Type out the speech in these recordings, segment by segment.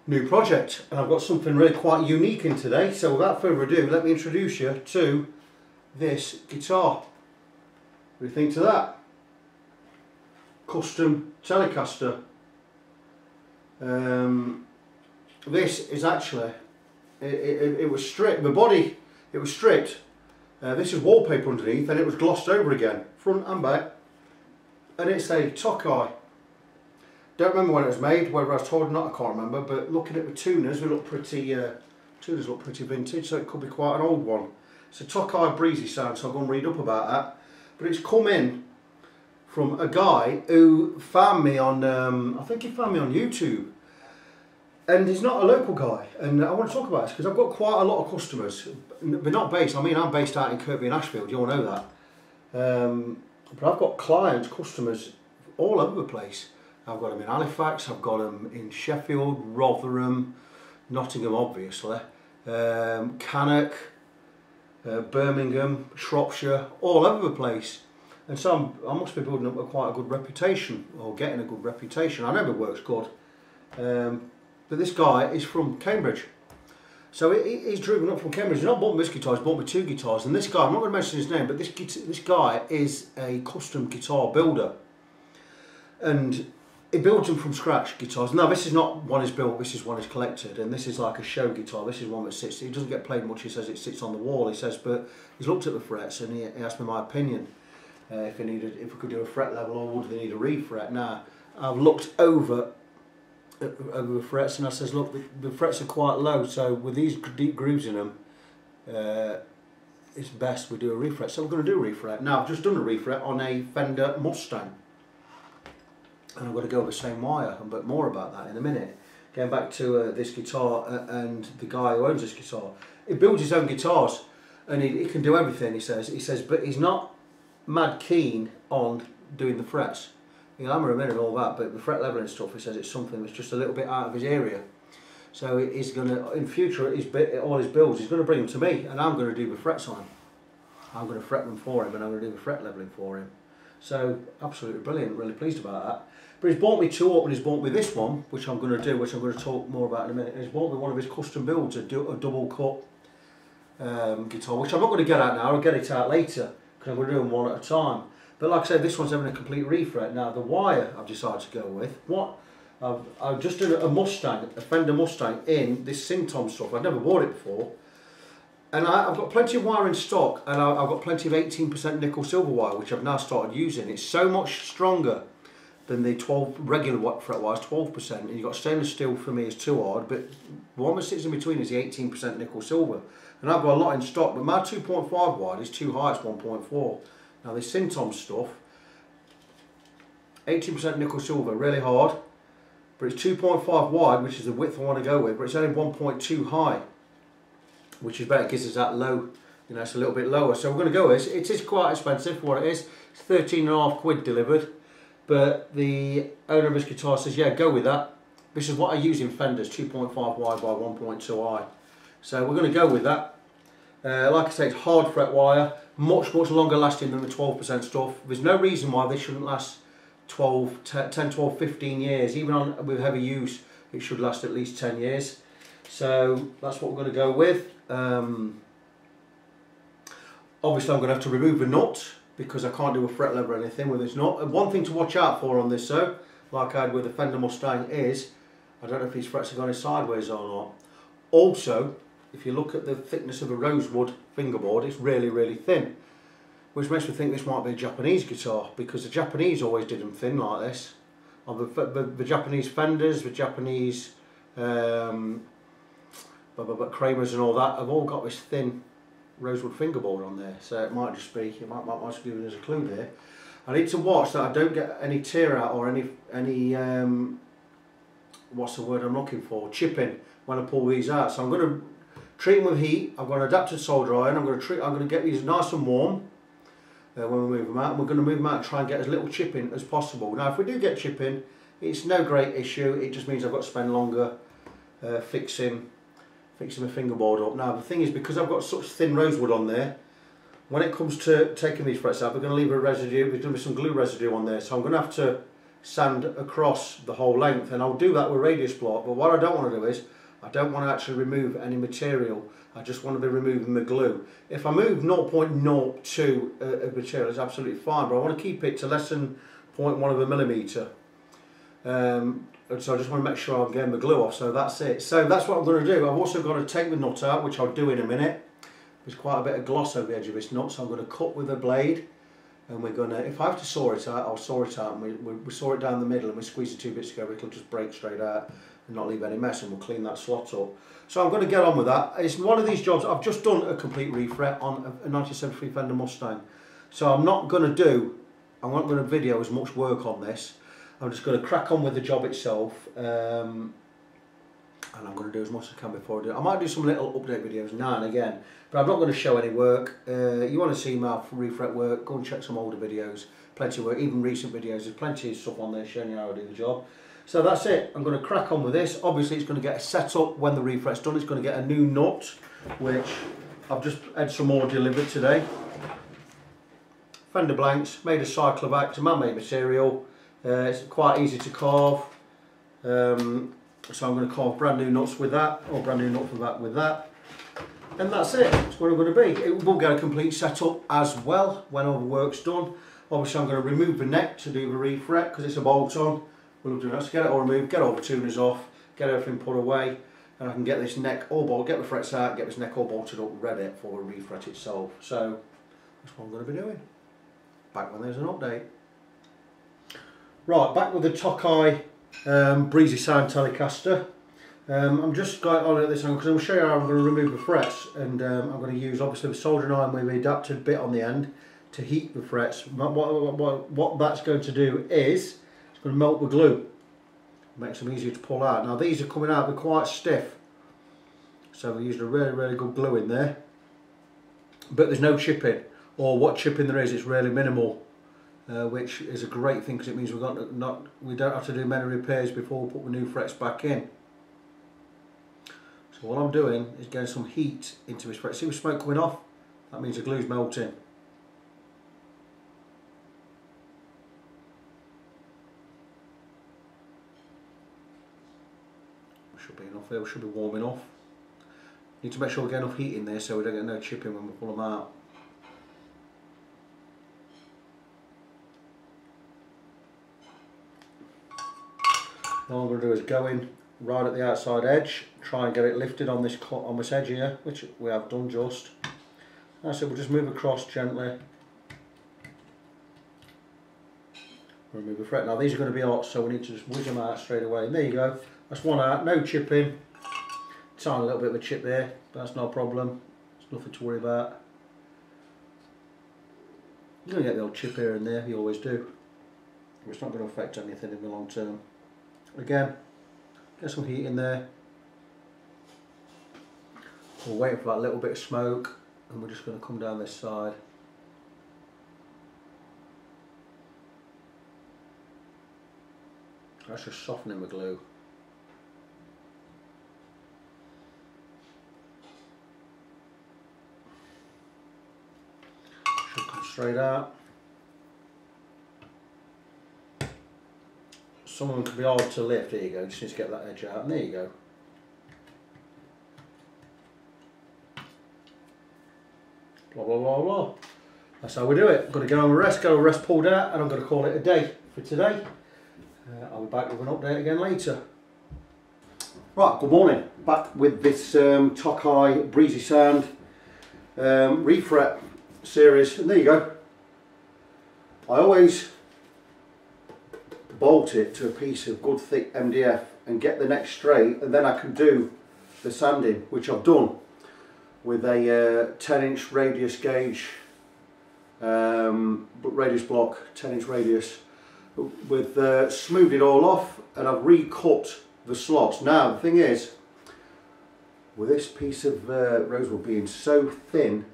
new project, and I've got something really quite unique in today. So without further ado, let me introduce you to this guitar. What do you think to that? Custom Telecaster. This is actually, it was stripped, the body, it was stripped. This is wallpaper underneath, and it was glossed over again, front and back. And it's a Tokai. Don't remember when it was made, whether I was told or not, I can't remember, but looking at the tuners, they look pretty, tuners look pretty vintage, so it could be quite an old one. It's a Tokai Breezysound, so I'll go and read up about that. But it's come in from a guy who found me on, I think he found me on YouTube. And he's not a local guy, and I want to talk about this because I've got quite a lot of customers. They're not based, I mean I'm based out in Kirkby and Ashfield, you all know that. But I've got clients, customers all over the place. I've got them in Halifax, I've got them in Sheffield, Rotherham, Nottingham obviously, Cannock, Birmingham, Shropshire, all over the place. And so I must be building up quite a good reputation, or getting a good reputation. I know the work's good. But this guy is from Cambridge. So he's driven up from Cambridge. He's not bought me this guitar, he's bought me 2 guitars. And this guy, I'm not going to mention his name, but this guy is a custom guitar builder. And he builds them from scratch, guitars. Now this is not one he's built, this is one he's collected. And this is like a show guitar. This is one that sits, he doesn't get played much, he says it sits on the wall. He says, but he's looked at the frets and he asked me my opinion. If we could do a fret level or would they need a refret. Now, I've looked over the frets and I says, look, the frets are quite low, so with these deep grooves in them, it's best we do a refret. So we're going to do a refret. Now I've just done a refret on a Fender Mustang, and I'm going to go with the same wire, but more about that in a minute. Getting back to this guitar and the guy who owns this guitar, he builds his own guitars and he can do everything. He says, but he's not mad keen on doing the frets. He'll hammer them in and all that, but the fret leveling stuff, he says it's something that's just a little bit out of his area. So he's going to, in future, all his builds, he's going to bring them to me, and I'm going to do the frets on him. I'm going to fret them for him, and I'm going to do the fret leveling for him. So, absolutely brilliant, really pleased about that. But he's bought me 2 up, and he's bought me this one, which I'm going to do, which I'm going to talk more about in a minute. And he's bought me one of his custom builds, a double cut guitar, which I'm not going to get out now, I'll get it out later, because I'm going to do them one at a time. But like I said, this one's having a complete refret. Now the wire I've decided to go with, I've just done a Mustang, a Fender Mustang in this Syntom stuff. I've never bought it before. And I've got plenty of wire in stock, and I've got plenty of 18% nickel silver wire, which I've now started using. It's so much stronger than the 12 regular fret wires, 12%. And you've got stainless steel, for me is too hard, but the one that sits in between is the 18% nickel silver. And I've got a lot in stock, but my 2.5 wide is too high, it's 1.4. Now this Syntom stuff, 18% nickel silver, really hard, but it's 2.5 wide, which is the width I want to go with, but it's only 1.2 high, which is better, it gives us that low, you know, it's a little bit lower. So we're going to go with it. It is quite expensive for what it is. It's 13.5 quid delivered, but the owner of this guitar says, yeah, go with that. This is what I use in Fenders, 2.5 wide by 1.2 high. So we're going to go with that. Like I say, it's hard fret wire, much longer lasting than the 12% stuff. There's no reason why this shouldn't last 10, 12, 15 years. Even with heavy use, it should last at least 10 years. So that's what we're going to go with. Obviously I'm going to have to remove the nut because I can't do a fret lever or anything with this nut. And one thing to watch out for on this though, like I had with the Fender Mustang, is I don't know if these frets are going sideways or not. Also, if you look at the thickness of a rosewood fingerboard, it's really thin, which makes me think this might be a Japanese guitar, because the Japanese always did them thin like this. The Japanese Fenders, the Japanese Kramers and all that have all got this thin rosewood fingerboard on there, so it might just be, it might just give us a clue there. I need to watch that I don't get any tear out or any what's the word I'm looking for, chipping when I pull these out. So I'm going to treat them with heat. I've got an adapted solder iron. I'm going to get these nice and warm when we move them out, and we're going to move them out and try and get as little chipping as possible. Now if we do get chipping, it's no great issue, it just means I've got to spend longer fixing my fingerboard up. Now the thing is, because I've got such thin rosewood on there, when it comes to taking these frets out, we're going to leave a residue, there's going to be some glue residue on there, so I'm going to have to sand across the whole length, and I'll do that with radius block. But what I don't want to do is, I don't want to actually remove any material. I just want to be removing the glue. If I move 0.02 of material, it's absolutely fine, but I want to keep it to less than 0.1 of a millimetre. So I just want to make sure I'm getting the glue off, so that's it. So that's what I'm going to do. I've also got to take the nut out, which I'll do in a minute. There's quite a bit of gloss over the edge of this nut, so I'm going to cut with a blade. And we're going to, if I have to saw it out, I'll saw it out, and we saw it down the middle and we squeeze the two bits together, it'll just break straight out and not leave any mess, and we'll clean that slot up. So I'm going to get on with that. It's one of these jobs. I've just done a complete refret on a 1973 Fender Mustang. So I'm not going to video as much work on this. I'm just going to crack on with the job itself, and I'm going to do as much as I can before I do it. I might do some little update videos now and again, but I'm not going to show any work. You want to see my refret work, go and check some older videos, plenty of work, even recent videos, there's plenty of stuff on there showing you how I do the job. So that's it, I'm going to crack on with this. Obviously it's going to get set up when the refret's done. It's going to get a new nut, which I've just had some more delivered today. Fender blanks, made of cyclovac, it's a man-made material. It's quite easy to carve. So I'm going to carve brand new nuts with that, or brand new nut for that with that. And that's it, that's what I'm going to be. It will get a complete setup as well when all the work's done. Obviously I'm going to remove the neck to do the refret because it's a bolt on. We'll do that, so get it all removed, get all the tuners off, get everything put away, and I can get this neck all bolted, get the frets out, get this neck all bolted up, ready for the refret itself. So that's what I'm going to be doing. Back when there's an update. Right, back with the Tokai Breezysound Telecaster. I'm just going on at this angle because I'm going to show you how I'm going to remove the frets, and I'm going to use obviously the soldering iron with the adapted bit on the end to heat the frets. What that's going to do is it's going to melt the glue, makes them easier to pull out. Now these are coming out, they're quite stiff, so we're using a really good glue in there, but there's no chipping, or what chipping there is, it's really minimal. Which is a great thing because it means we don't have to do many repairs before we put the new frets back in. So what I'm doing is getting some heat into this fret. See the smoke coming off? That means the glue's melting. Should be enough there, we should be warm enough. Need to make sure we get enough heat in there so we don't get no chipping when we pull them out. All I'm going to do is go in right at the outside edge, try and get it lifted on this edge here, which we have done just. That's it, we'll just move across gently. Remove the fret. Now these are going to be hot, so we need to just whiz them out straight away. And there you go, that's one out, no chipping. Tiny little bit of a chip there, but that's no problem. It's nothing to worry about. You're going to get the old chip here and there, you always do. But it's not going to affect anything in the long term. Again, get some heat in there. We're waiting for that little bit of smoke, and we're just going to come down this side. That's just softening the glue. Should come straight out. Some of them can be hard to lift. There you go, just need to get that edge out, and there you go. Blah blah blah blah. That's how we do it. I'm going to get on with rest, get a rest pulled out, and I'm going to call it a day for today. I'll be back with an update again later. Right, good morning. Back with this Tokai Breezysound Refret series, and there you go. I always bolt it to a piece of good thick MDF and get the neck straight, and then I can do the sanding, which I've done with a 10-inch radius gauge, radius block, 10-inch radius, with smoothed it all off, and I've recut the slots. Now the thing is, with this piece of rosewood being so thin,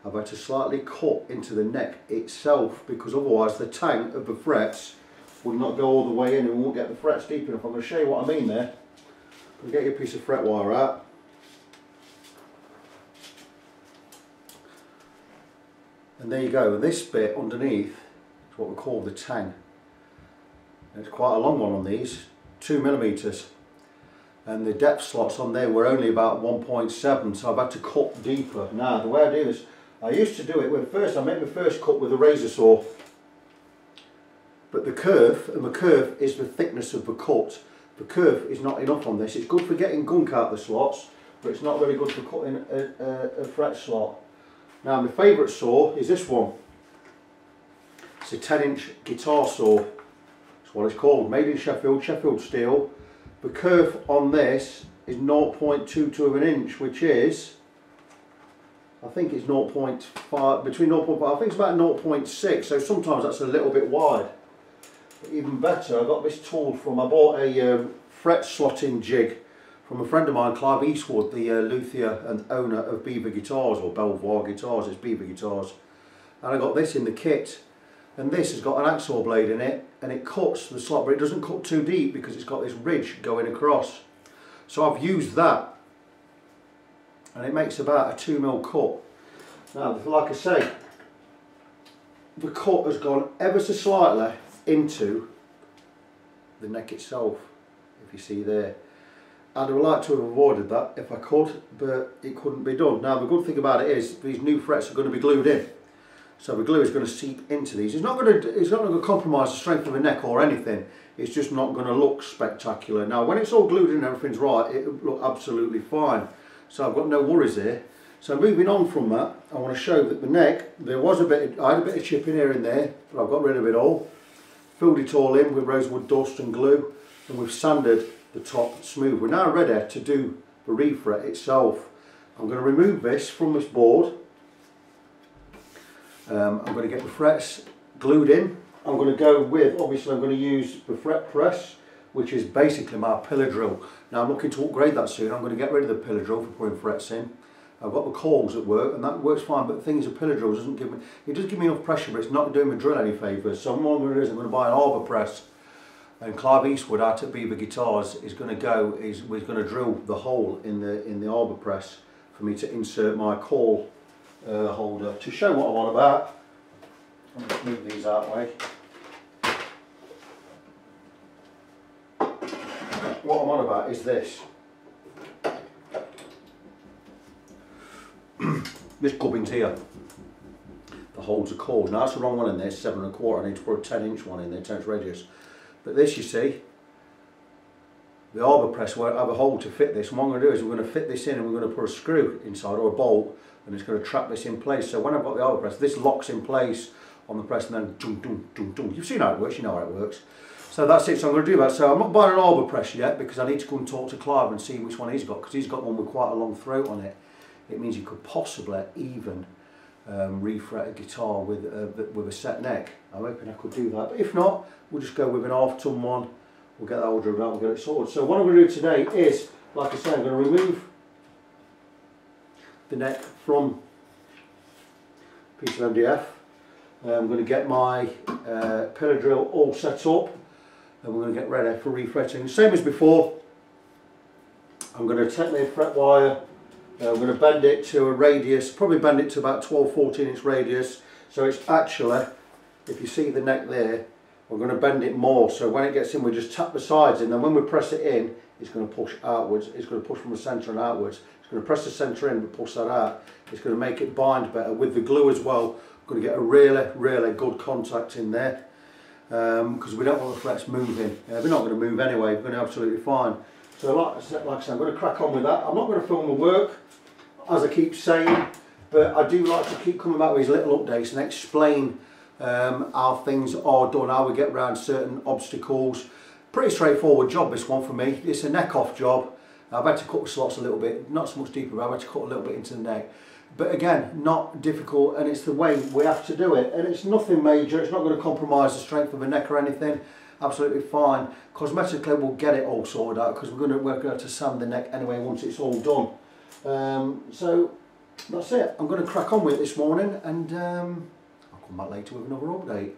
I've had to slightly cut into the neck itself, because otherwise the tank of the frets would not go all the way in and we won't get the frets deep enough. I'm going to show you what I mean there. I'll get your piece of fret wire out. And there you go, and this bit underneath is what we call the tang. It's quite a long one on these, 2mm, and the depth slots on there were only about 1.7, so I've had to cut deeper. Now the way I do this, I used to do it when first I made my first cut with a razor saw, but the curve is the thickness of the cut. The curve is not enough on this. It's good for getting gunk out the slots, but it's not very good for cutting a fret slot. Now my favourite saw is this one. It's a 10-inch guitar saw. That's what it's called. Made in Sheffield, Sheffield steel. The curve on this is 0.22 of an inch, which is, I think it's 0.5, between 0.5, I think it's about 0.6, so sometimes that's a little bit wide. But even better, I got this tool from, I bought a fret slotting jig from a friend of mine, Clive Eastwood, the luthier and owner of Beaver Guitars, or Belvoir Guitars, it's Beaver Guitars. And I got this in the kit, and this has got an hacksaw blade in it, and it cuts the slot, but it doesn't cut too deep because it's got this ridge going across. So I've used that, and it makes about a 2mm cut. Now, like I say, the cut has gone ever so slightly into the neck itself, if you see there. And I would like to have avoided that if I could, but it couldn't be done. Now the good thing about it is these new frets are going to be glued in, so the glue is going to seep into these. It's not going to compromise the strength of the neck or anything. It's just not going to look spectacular. Now when it's all glued in and everything's right, it will look absolutely fine. So I've got no worries here. So moving on from that, I want to show that the neck, I had a bit of chipping here and there, but I've got rid of it all. Filled it all in with rosewood dust and glue, and we've sanded the top smooth. We're now ready to do the refret itself. I'm going to remove this from this board. I'm going to get the frets glued in. I'm going to go with, obviously I'm going to use the fret press, which is basically my pillar drill. Now I'm looking to upgrade that soon. I'm going to get rid of the pillar drill for putting frets in. I've got the coils at work and that works fine, but the thing is a pillar drill doesn't give me, it does give me enough pressure, but it's not doing my drill any favours. So what I'm going to do is I'm going to buy an arbor press, and Clive Eastwood out at Beaver Guitars is going to drill the hole in the arbor press for me to insert my coil holder. To show what I'm on about, I'm going to move these out of the way. What I'm on about is this. This gubbins here, the holes are coiled. Now that's the wrong one in there, 7 1/4. I need to put a 10-inch one in there, 10-inch radius. But this, you see, the arbor press won't have a hole to fit this. And what I'm going to do is we're going to fit this in and we're going to put a screw inside or a bolt, and it's going to trap this in place. So when I've got the arbor press, this locks in place on the press, and then dum dum dum dum. You've seen how it works, you know how it works. So that's it. So I'm going to do that. So I'm not buying an arbor press yet because I need to go and talk to Clive and see which one he's got, because he's got one with quite a long throat on it. It means you could possibly even refret a guitar with a set neck. I'm hoping I could do that, but if not, we'll just go with an half-ton one. We'll get that all drilled out and get it sorted. So what I'm going to do today is, like I say, I'm going to remove the neck from a piece of MDF. I'm going to get my pillar drill all set up, and we're going to get ready for refretting. Same as before, I'm going to take my fret wire. I'm going to bend it to a radius, probably bend it to about 12-14 inch radius. So it's actually, if you see the neck there, we're going to bend it more. So when it gets in, we just tap the sides, and then when we press it in, it's going to push outwards. It's going to push from the centre and outwards. It's going to press the centre in, but push that out. It's going to make it bind better with the glue as well. We're going to get a really good contact in there, because we don't want the frets moving. They're not going to move anyway. We're going to be absolutely fine. So like I said, I'm going to crack on with that. I'm not going to film the work, as I keep saying, but I do like to keep coming back with these little updates and explain how things are done, how we get around certain obstacles. Pretty straightforward job, this one for me. It's a neck off job. I've had to cut the slots a little bit, not so much deeper, but I've had to cut a little bit into the neck. But again, not difficult, and it's the way we have to do it. And it's nothing major, it's not going to compromise the strength of the neck or anything. Absolutely fine. Cosmetically, we'll get it all sorted out because we're going to sand the neck anyway once it's all done. So that's it. I'm going to crack on with it this morning, and I'll come back later with another update.